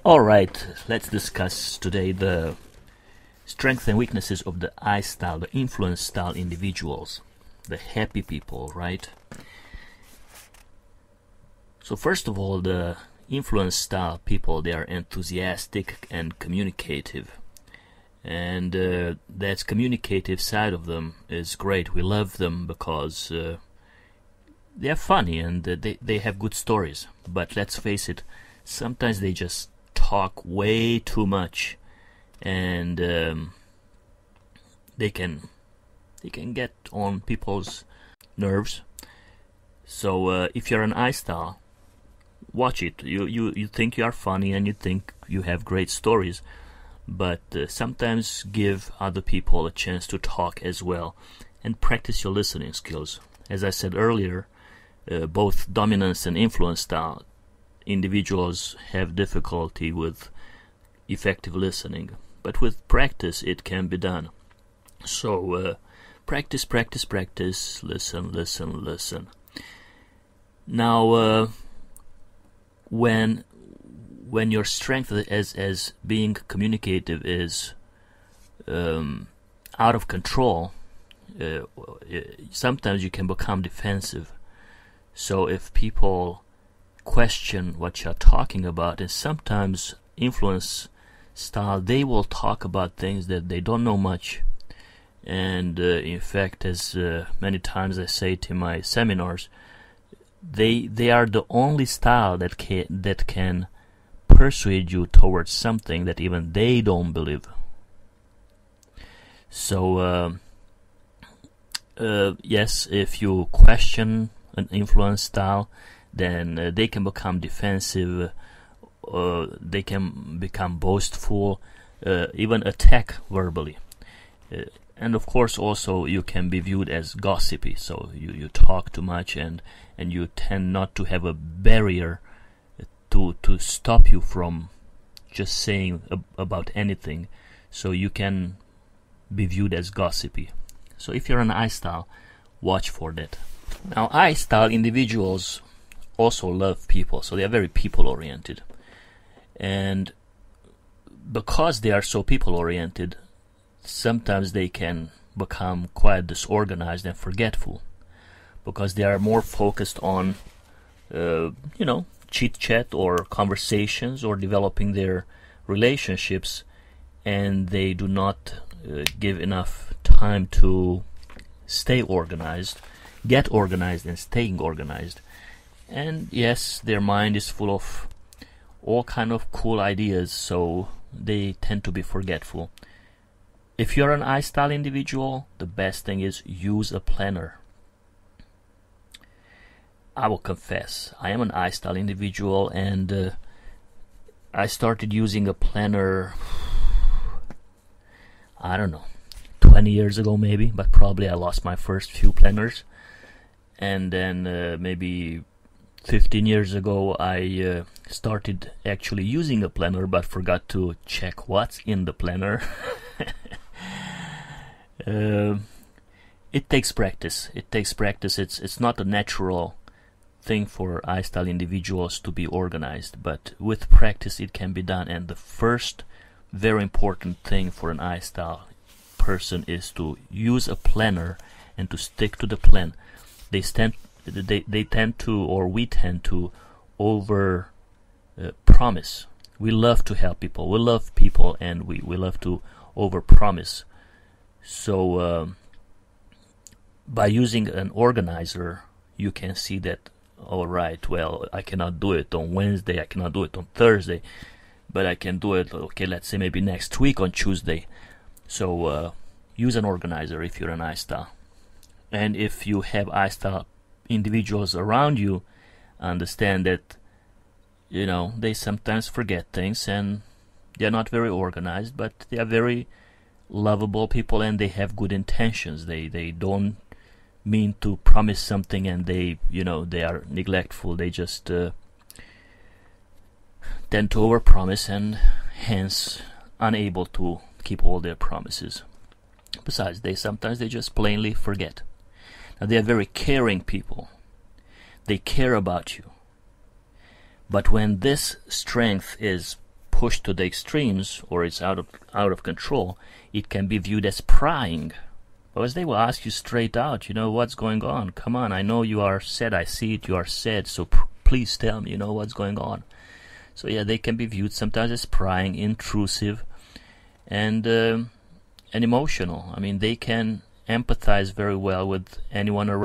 Alright, let's discuss today the strengths and weaknesses of the I style, the influence style individuals, the happy people, right? So first of all, the influence style people, they are enthusiastic and communicative. And that communicative side of them is great. We love them because they are funny and they have good stories. But let's face it, sometimes they just talk way too much, and they can get on people's nerves. So if you're an I style, watch it. You think you are funny and you think you have great stories, but sometimes give other people a chance to talk as well, and practice your listening skills. As I said earlier, both dominance and influence style individuals have difficulty with effective listening, but with practice it can be done. So practice, listen. Now when your strength as being communicative is out of control, sometimes you can become defensive. So if people question what you're talking about, and sometimes influence style, they will talk about things that they don't know much. And in fact, as many times I say to my seminars, they are the only style that can persuade you towards something that even they don't believe. So yes, if you question an influence style, then they can become defensive, they can become boastful, even attack verbally. And of course also you can be viewed as gossipy, so you talk too much and you tend not to have a barrier to stop you from just saying about anything, so you can be viewed as gossipy. So if you're an I style, watch for that. Now I style individuals also love people, so they are very people oriented, and because they are so people oriented, sometimes they can become quite disorganized and forgetful, because they are more focused on chit chat or conversations or developing their relationships, and they do not give enough time to stay organized, get organized and staying organized. And yes, their mind is full of all kind of cool ideas, so they tend to be forgetful. If you're an I style individual, the best thing is use a planner. I will confess, I am an I style individual, and I started using a planner, I don't know, 20 years ago maybe, but probably I lost my first few planners. And then maybe 15 years ago I started actually using a planner, but forgot to check what's in the planner. It takes practice. It's not a natural thing for I style individuals to be organized, but with practice it can be done. And the first very important thing for an I style person is to use a planner and to stick to the plan. We tend to over promise. We love to help people. We love people, and we love to over promise. So by using an organizer, you can see that, all right, well, I cannot do it on Wednesday, I cannot do it on Thursday, but I can do it, okay, let's say maybe next week on Tuesday. So use an organizer if you're an I style. And if you have I style individuals around you, understand that they sometimes forget things, and they are not very organized, but they are very lovable people, and they have good intentions. They don't mean to promise something, and they are neglectful. They just tend to overpromise, and hence unable to keep all their promises. Besides, sometimes they just plainly forget. Now, they are very caring people. They care about you. But when this strength is pushed to the extremes, or it's out of control, it can be viewed as prying. Because they will ask you straight out, what's going on? Come on, I know you are sad, I see it, you are sad, so please tell me, what's going on. So yeah, they can be viewed sometimes as prying, intrusive, and emotional. I mean, they can empathize very well with anyone around.